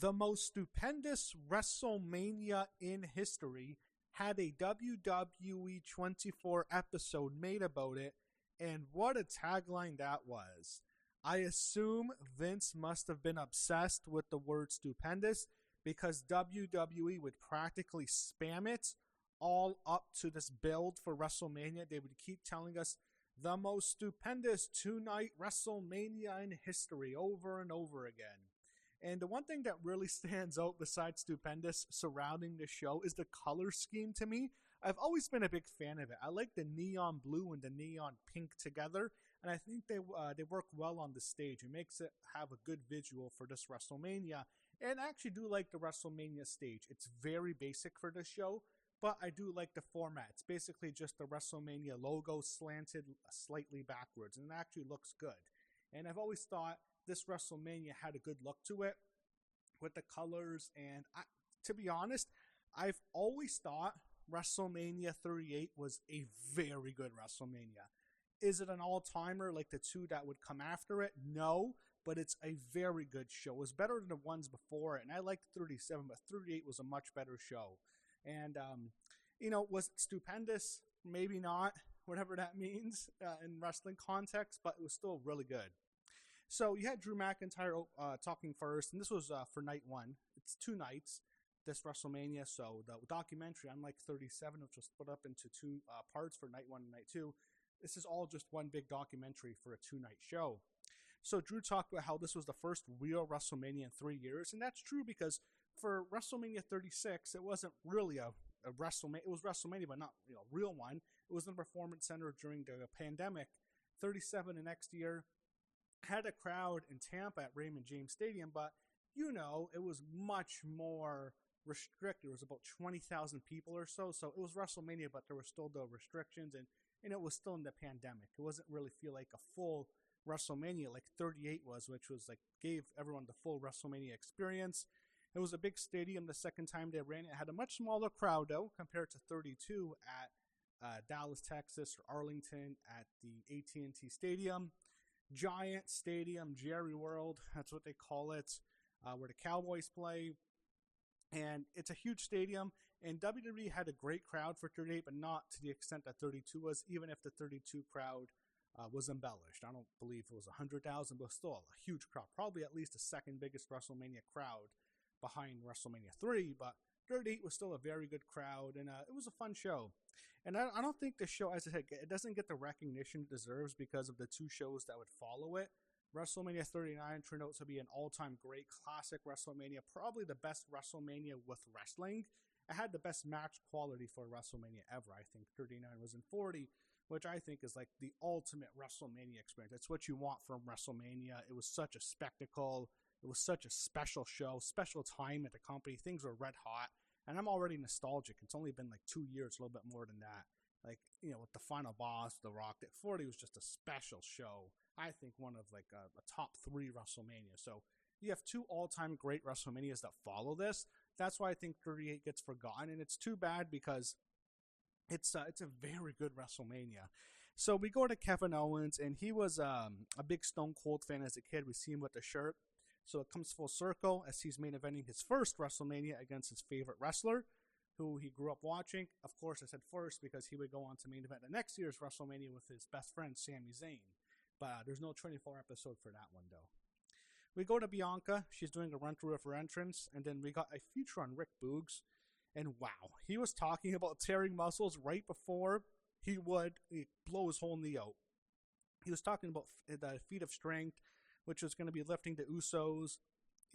The most stupendous WrestleMania in history had a WWE 24 episode made about it, and what a tagline that was. I assume Vince must have been obsessed with the word stupendous because WWE would practically spam it all up to this build for WrestleMania. They would keep telling us the most stupendous two-night WrestleMania in history over and over again. And the one thing that really stands out besides stupendous surrounding the show is the color scheme to me. I've always been a big fan of it. I like the neon blue and the neon pink together, and I think they work well on the stage. It makes it have a good visual for this WrestleMania, and I actually do like the WrestleMania stage. It's very basic for this show, but I do like the format. It's basically just the WrestleMania logo slanted slightly backwards, and it actually looks good. And I've always thought this WrestleMania had a good look to it with the colors, and to be honest, I've always thought WrestleMania 38 was a very good WrestleMania. Is it an all-timer like the two that would come after it? No, but it's a very good show. It was better than the ones before it, and I liked 37, but 38 was a much better show. And, was it stupendous? Maybe not, whatever that means in wrestling context, but it was still really good. So you had Drew McIntyre talking first, and this was for night one. It's 2 nights, this WrestleMania. So the documentary, unlike 37, which was split up into 2 parts for night 1 and night 2, this is all just one big documentary for a 2-night show. So Drew talked about how this was the first real WrestleMania in 3 years, and that's true because for WrestleMania 36, it wasn't really a WrestleMania. It was WrestleMania, but not a real one. It was in the Performance Center during the pandemic. 37 the next year had a crowd in Tampa at Raymond James Stadium, but it was much more restricted. It was about 20,000 people or so. So it was WrestleMania, but there were still the restrictions, and it was still in the pandemic. It wasn't really feel like a full WrestleMania like 38 was, which was like gave everyone the full WrestleMania experience. It was a big stadium the second time they ran it. It had a much smaller crowd, though, compared to 32 at Dallas, Texas, or Arlington at the AT&T Stadium. Giant Stadium, Jerry World, that's what they call it, where the Cowboys play. And it's a huge stadium, and WWE had a great crowd for 38, but not to the extent that 32 was, even if the 32 crowd was embellished. I don't believe it was 100,000, but still a huge crowd, probably at least the second biggest WrestleMania crowd behind WrestleMania 3, but 38 was still a very good crowd, and it was a fun show. And I don't think the show, as I said, it doesn't get the recognition it deserves because of the 2 shows that would follow it. WrestleMania 39 turned out to be an all-time great classic WrestleMania, probably the best WrestleMania with wrestling. It had the best match quality for WrestleMania ever. I think 39 was in 40, which I think is like the ultimate WrestleMania experience. It's what you want from WrestleMania. It was such a spectacle. It was such a special show, special time at the company. Things were red hot. And I'm already nostalgic. It's only been like 2 years, a little bit more than that. Like, with the final boss, The Rock, that 40 was just a special show. I think one of like a top 3 WrestleMania. So you have 2 all-time great WrestleManias that follow this. That's why I think 38 gets forgotten. And it's too bad because it's a very good WrestleMania. So we go to Kevin Owens, and he was a big Stone Cold fan as a kid. We see him with the shirt. So it comes full circle as he's main eventing his first WrestleMania against his favorite wrestler, who he grew up watching. Of course, I said first because he would go on to main event the next year's WrestleMania with his best friend, Sami Zayn. But there's no 24 episode for that one, though. We go to Bianca. She's doing a run-through of her entrance. And then we got a feature on Rick Boogs. And wow, he was talking about tearing muscles right before he would blow his whole knee out. He was talking about the feat of strength, which was going to be lifting the Usos.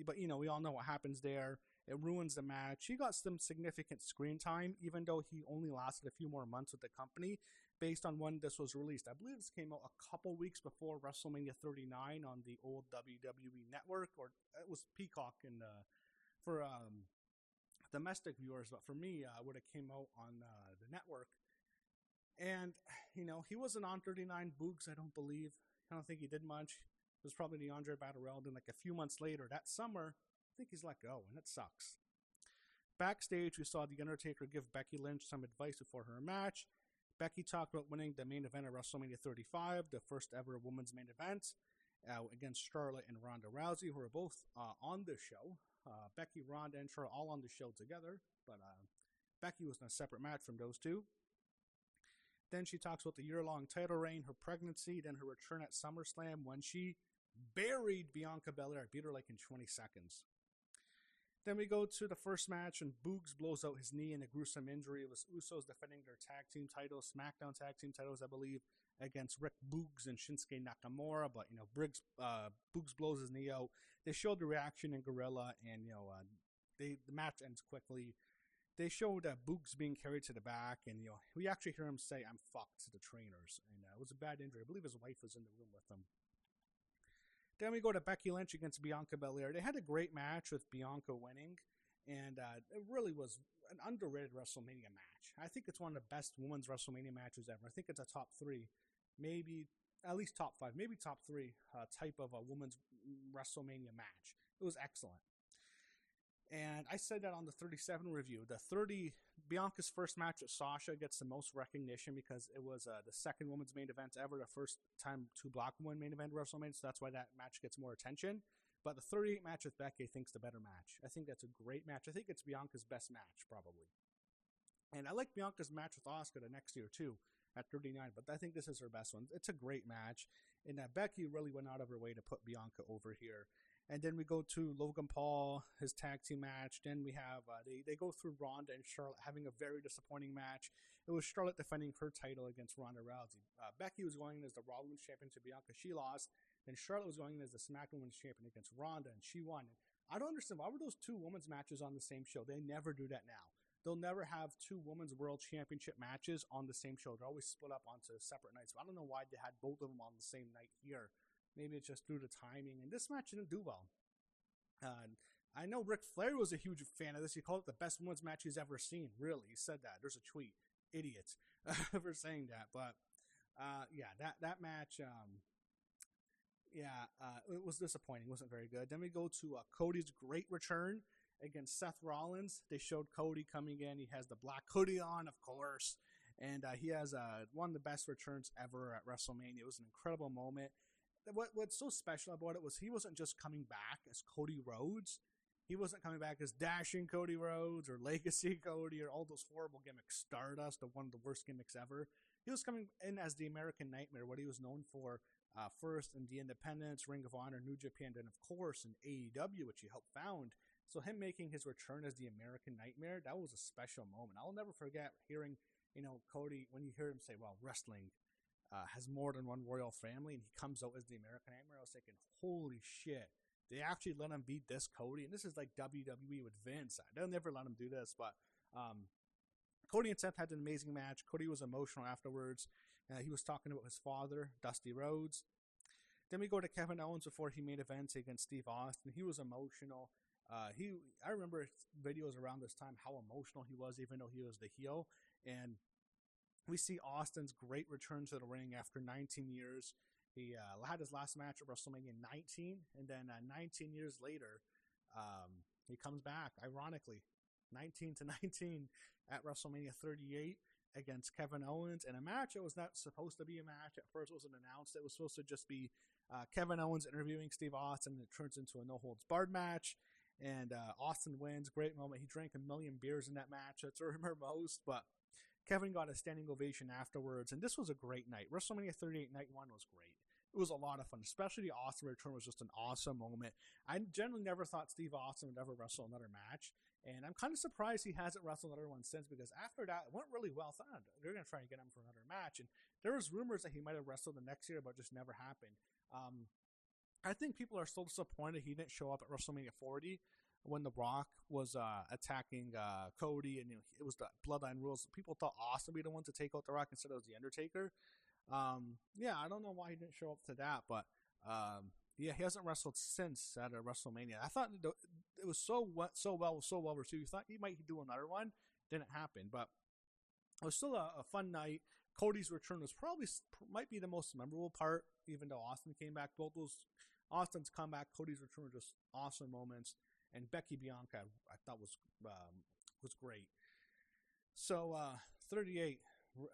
But, we all know what happens there. It ruins the match. He got some significant screen time, even though he only lasted a few more months with the company, based on when this was released. I believe this came out a couple weeks before WrestleMania 39 on the old WWE network, or it was Peacock for domestic viewers, but for me, it would have came out on the network. And, he wasn't on 39 Boogs, I don't believe. I don't think he did much. It was probably the Andre Battle Royal. Then like a few months later, that summer, I think he's let go, and it sucks. Backstage, we saw The Undertaker give Becky Lynch some advice before her match. Becky talked about winning the main event of WrestleMania 35, the first ever women's main event, against Charlotte and Ronda Rousey, who were both on the show. Becky, Ronda, and Charlotte all on the show together, but Becky was in a separate match from those two. Then she talks about the year-long title reign, her pregnancy, then her return at SummerSlam when she buried Bianca Belair, beat her like in 20 seconds. Then we go to the first match, and Boogs blows out his knee in a gruesome injury. It was Usos defending their tag team titles, SmackDown tag team titles, I believe, against Rick Boogs and Shinsuke Nakamura. But, Boogs blows his knee out. They showed the reaction in Gorilla, and, the match ends quickly. They showed Boogs being carried to the back, and, we actually hear him say, "I'm fucked," to the trainers. And it was a bad injury. I believe his wife was in the room with him. Then we go to Becky Lynch against Bianca Belair. They had a great match with Bianca winning, and it really was an underrated WrestleMania match. I think it's one of the best women's WrestleMania matches ever. I think it's a top 3, maybe at least top 5, maybe top 3 type of a women's WrestleMania match. It was excellent. And I said that on the 37 review. Bianca's first match with Sasha gets the most recognition because it was the second women's main event ever, the first time 2 black women main event WrestleMania, so that's why that match gets more attention. But the 38 match with Becky, I think, is the better match. I think that's a great match. I think it's Bianca's best match, probably. And I like Bianca's match with Asuka the next year, too, at 39, but I think this is her best one. It's a great match, and Becky really went out of her way to put Bianca over here. And then we go to Logan Paul, his tag team match. Then we have, they go through Ronda and Charlotte having a very disappointing match. It was Charlotte defending her title against Ronda Rousey. Becky was going in as the Raw Women's Champion to Bianca. She lost. Then Charlotte was going in as the SmackDown Women's Champion against Ronda, and she won. I don't understand. Why were those 2 women's matches on the same show? They never do that now. They'll never have 2 women's world championship matches on the same show. They're always split up onto separate nights. So I don't know why they had both of them on the same night here. Maybe it's just through the timing. And this match didn't do well. I know Ric Flair was a huge fan of this. He called it the best women's match he's ever seen. Really, he said that. There's a tweet. Idiots for saying that. But that match, it was disappointing. It wasn't very good. Then we go to Cody's great return against Seth Rollins. They showed Cody coming in. He has the black hoodie on, of course. And he has one of the best returns ever at WrestleMania. It was an incredible moment. What's so special about it was he wasn't just coming back as Cody Rhodes. He wasn't coming back as Dashing Cody Rhodes or Legacy Cody or all those horrible gimmicks. Stardust, one of the worst gimmicks ever. He was coming in as the American Nightmare, what he was known for first in the Independence, Ring of Honor, New Japan, and of course in AEW, which he helped found. So him making his return as the American Nightmare, that was a special moment. I'll never forget hearing, Cody, when you hear him say, well, wrestling has more than one royal family, and he comes out as the American Nightmare. I was thinking, holy shit, they actually let him beat this Cody, and this is like WWE with Vince. They'll never let him do this, but Cody and Seth had an amazing match. Cody was emotional afterwards. He was talking about his father, Dusty Rhodes. Then we go to Kevin Owens before he made events against Steve Austin. He was emotional. I remember videos around this time how emotional he was, even though he was the heel. And we see Austin's great return to the ring after 19 years. He had his last match at WrestleMania 19, and then 19 years later, he comes back, ironically, 19 to 19 at WrestleMania 38 against Kevin Owens in a match. It was not supposed to be a match. At first, it wasn't announced. It was supposed to just be Kevin Owens interviewing Steve Austin, and it turns into a no-holds-barred match. And Austin wins. Great moment. He drank 1 million beers in that match. That's what I remember most. But Kevin got a standing ovation afterwards. And this was a great night. WrestleMania 38 Night 1 was great. It was a lot of fun. Especially the Austin return was just an awesome moment. I generally never thought Steve Austin would ever wrestle another match. And I'm kind of surprised he hasn't wrestled another one since, because after that, it went really well. Thought they're going to try and get him for another match. And there was rumors that he might have wrestled the next year, but just never happened. I think people are still disappointed he didn't show up at WrestleMania 40 when The Rock was attacking Cody, and it was the Bloodline Rules. People thought Austin would be the one to take out The Rock instead of The Undertaker. I don't know why he didn't show up to that, but he hasn't wrestled since at WrestleMania. I thought it was so well received. You thought he might do another one. Didn't happen, but it was still a fun night. Cody's return might be the most memorable part, even though Austin came back. Both those, Austin's comeback, Cody's return, were just awesome moments. And Becky Bianca, I thought was great. So 38.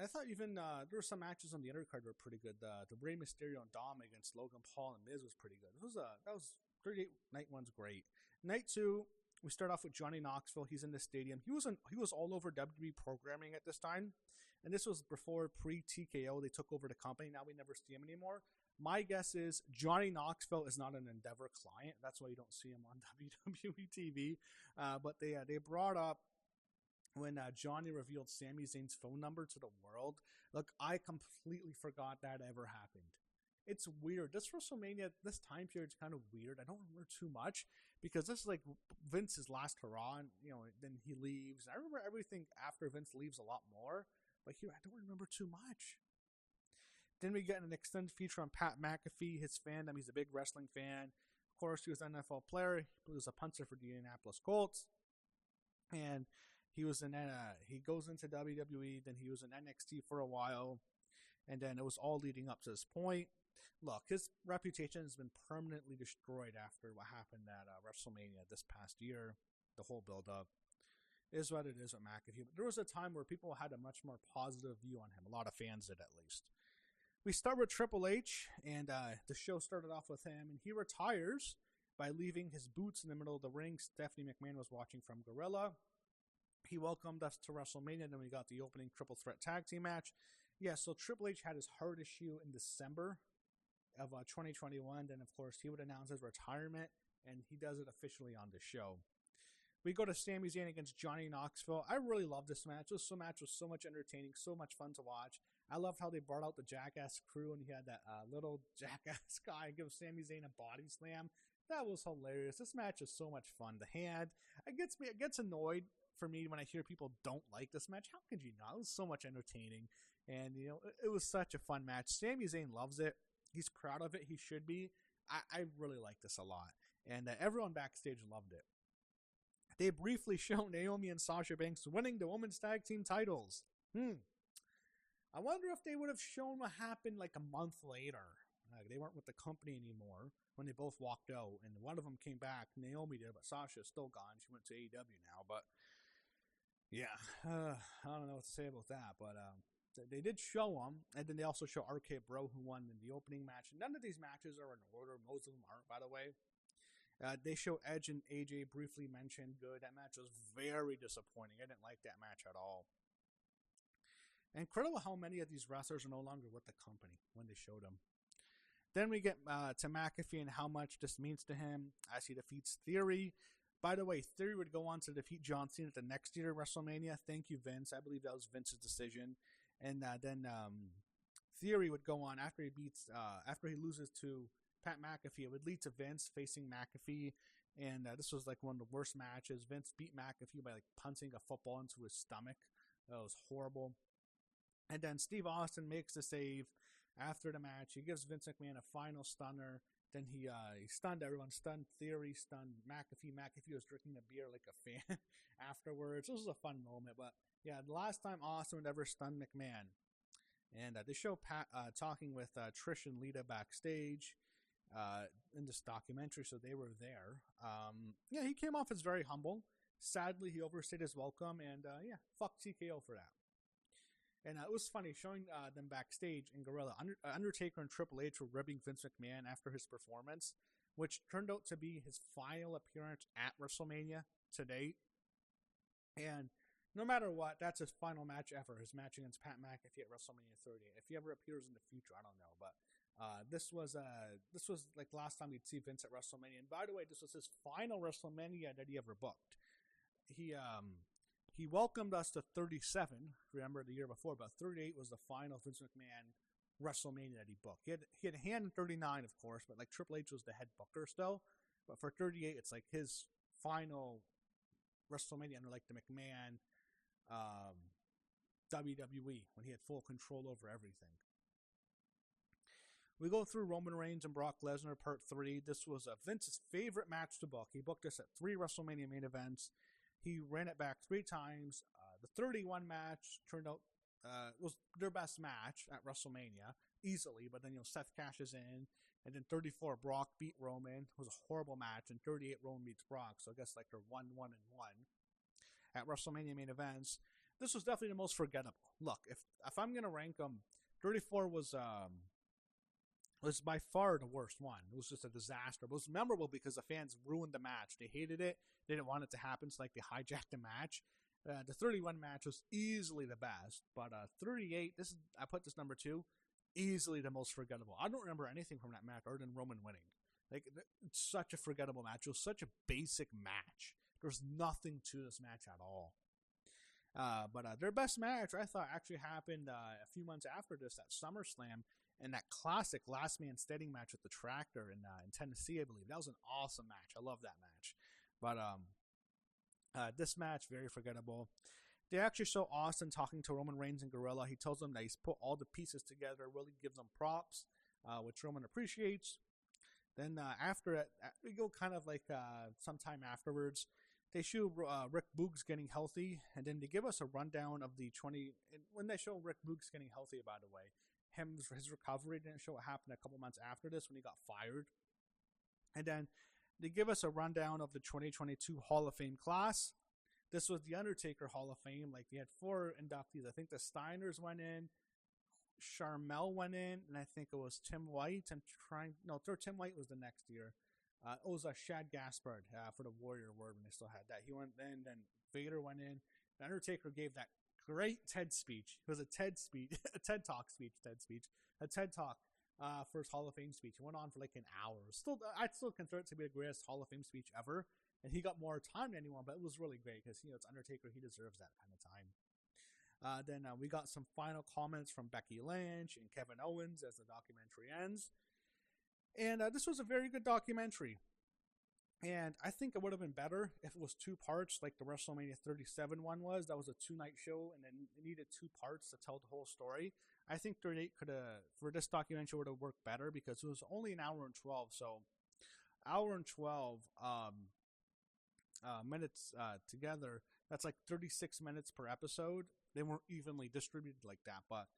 I thought even there were some matches on the undercard that were pretty good. The Rey Mysterio and Dom against Logan Paul and Miz was pretty good. That was 38. Night 1's great. Night 2, We start off with Johnny Knoxville. He's in the stadium. He was all over WWE programming at this time, and this was before pre-TKO. They took over the company. Now we never see him anymore. My guess is Johnny Knoxville is not an Endeavor client. That's why you don't see him on WWE TV. But they brought up when Johnny revealed Sami Zayn's phone number to the world. Look, I completely forgot that ever happened. It's weird. This WrestleMania, this time period is kind of weird. I don't remember too much because this is like Vince's last hurrah, and then he leaves. I remember everything after Vince leaves a lot more, but here I don't remember too much. Then we get an extended feature on Pat McAfee, his fandom. He's a big wrestling fan. Of course, he was an NFL player. He was a punter for the Indianapolis Colts, and he was he goes into WWE. Then he was in NXT for a while, and then it was all leading up to this point. Look, his reputation has been permanently destroyed after what happened at WrestleMania this past year. The whole build-up is what it is with McAfee. But there was a time where people had a much more positive view on him. A lot of fans did, at least. We start with Triple H, and the show started off with him, and he retires by leaving his boots in the middle of the ring. Stephanie McMahon was watching from Gorilla. He welcomed us to WrestleMania, then we got the opening triple threat tag team match. Yeah, so Triple H had his heart issue in December of 2021. Then, of course, he would announce his retirement, and he does it officially on the show. We go to Sami Zayn against Johnny Knoxville. I really love this match. This match was so much entertaining, so much fun to watch. I loved how they brought out the Jackass crew, and he had that little Jackass guy give Sami Zayn a body slam. That was hilarious. This match is so much fun. The hand, it gets annoyed for me when I hear people don't like this match. How could you not? It was so much entertaining, and it was such a fun match. Sami Zayn loves it. He's proud of it. He should be. I really like this a lot, and everyone backstage loved it. They briefly show Naomi and Sasha Banks winning the women's tag team titles. I wonder if they would have shown what happened like a month later. They weren't with the company anymore when they both walked out, and one of them came back. Naomi did, but Sasha's still gone. She went to AEW now, but yeah, I don't know what to say about that, but they did show them, and then they also show RK Bro, who won in the opening match. None of these matches are in order. Most of them aren't, by the way. They show Edge and AJ briefly mentioned. Good. That match was very disappointing. I didn't like that match at all. Incredible how many of these wrestlers are no longer with the company when they showed them. Then we get to McAfee and how much this means to him as he defeats Theory. By the way, Theory would go on to defeat John Cena at the next year WrestleMania. Thank you, Vince. I believe that was Vince's decision. And then Theory would go on after he loses to Pat McAfee. It would lead to Vince facing McAfee, and this was like one of the worst matches. Vince beat McAfee by like punting a football into his stomach. That was horrible. And then Steve Austin makes the save after the match. He gives Vince McMahon a final stunner. Then he stunned everyone, stunned Theory, stunned McAfee. McAfee was drinking a beer like a fan afterwards. This was a fun moment, but yeah, the last time Austin would ever stun McMahon. And they show Pat talking with Trish and Lita backstage in this documentary, so they were there. Yeah, he came off as very humble. Sadly, he overstayed his welcome, and yeah, fuck TKO for that. And it was funny showing them backstage in Gorilla. Undertaker and Triple H were ribbing Vince McMahon after his performance, which turned out to be his final appearance at WrestleMania to date. And no matter what, that's his final match ever, his match against Pat McAfee at WrestleMania 30. If he ever appears in the future, I don't know. But this was like last time we'd see Vince at WrestleMania. And by the way, this was his final WrestleMania that he ever booked. He welcomed us to 37, remember the year before, but 38 was the final Vince McMahon WrestleMania that he booked. He had a hand in 39, of course, but like Triple H was the head booker still. But for 38, it's like his final WrestleMania under like the McMahon WWE when he had full control over everything. We go through Roman Reigns and Brock Lesnar Part 3. This was Vince's favorite match to book. He booked this at 3 WrestleMania main events. He ran it back 3 times. The 31 match turned out was their best match at WrestleMania, easily. But then Seth cashes in, and then 34 Brock beat Roman. It was a horrible match, and 38 Roman beats Brock. So I guess like they're 1-1-1 at WrestleMania main events. This was definitely the most forgettable. Look, if I'm gonna rank them, 34 was was by far the worst one. It was just a disaster. But it was memorable because the fans ruined the match. They hated it. They didn't want it to happen, so like they hijacked the match. The 31 match was easily the best, but 38. I put this number 2, easily the most forgettable. I don't remember anything from that match other than Roman winning. Like, it's such a forgettable match. It was such a basic match. There's nothing to this match at all. But their best match, I thought, actually happened a few months after this at SummerSlam, and that classic last man standing match with the tractor in Tennessee, I believe. That was an awesome match. I love that match. But this match, very forgettable. They actually show Austin talking to Roman Reigns and Gorilla. He tells them that he's put all the pieces together, really gives them props, which Roman appreciates. Then after it, we go kind of like sometime afterwards. They show Rick Boogs getting healthy, and then they give us a rundown of the 20. When they show Rick Boogs getting healthy, by the way, his recovery didn't show what happened a couple months after this when he got fired. And then they give us a rundown of the 2022 Hall of Fame class. This was the Undertaker Hall of Fame. Like, they had 4 inductees. I think the Steiners went in, Sharmell went in, and I think it was Tim White. Tim White was the next year. It was Shad Gaspard for the Warrior Word when they still had that. He went in, then Vader went in. The Undertaker gave that great TED speech. It was a TED speech, a TED Talk speech, a TED Talk for his Hall of Fame speech. It went on for like an hour. I'd still consider it to be the greatest Hall of Fame speech ever. And he got more time than anyone, but it was really great because, it's Undertaker. He deserves that kind of time. Then we got some final comments from Becky Lynch and Kevin Owens as the documentary ends. And this was a very good documentary. And I think it would have been better if it was 2 parts like the WrestleMania 37 one was. That was a 2-night show, and then it needed 2 parts to tell the whole story. I think 38 could have, for this documentary, would have worked better because it was only an hour and 12. So, hour and 12 minutes together, that's like 36 minutes per episode. They weren't evenly distributed like that, but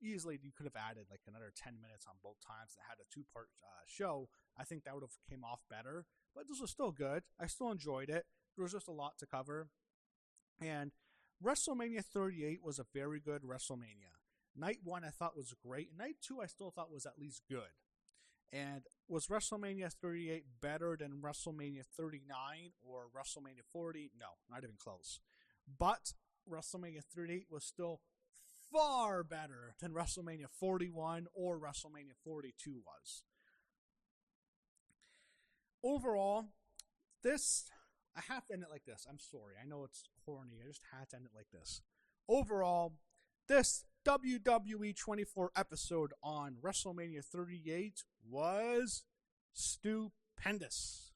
easily you could have added like another 10 minutes on both times that had a 2-part show. I think that would have came off better, but this was still good. I still enjoyed it. There was just a lot to cover. And WrestleMania 38 was a very good WrestleMania. Night 1 I thought was great. Night 2 I still thought was at least good. And was WrestleMania 38 better than WrestleMania 39 or WrestleMania 40? No, not even close. But WrestleMania 38 was still far better than WrestleMania 41 or WrestleMania 42 was. Overall, I have to end it like this. I'm sorry. I know it's corny. I just had to end it like this. Overall, this WWE 24 episode on WrestleMania 38 was stupendous.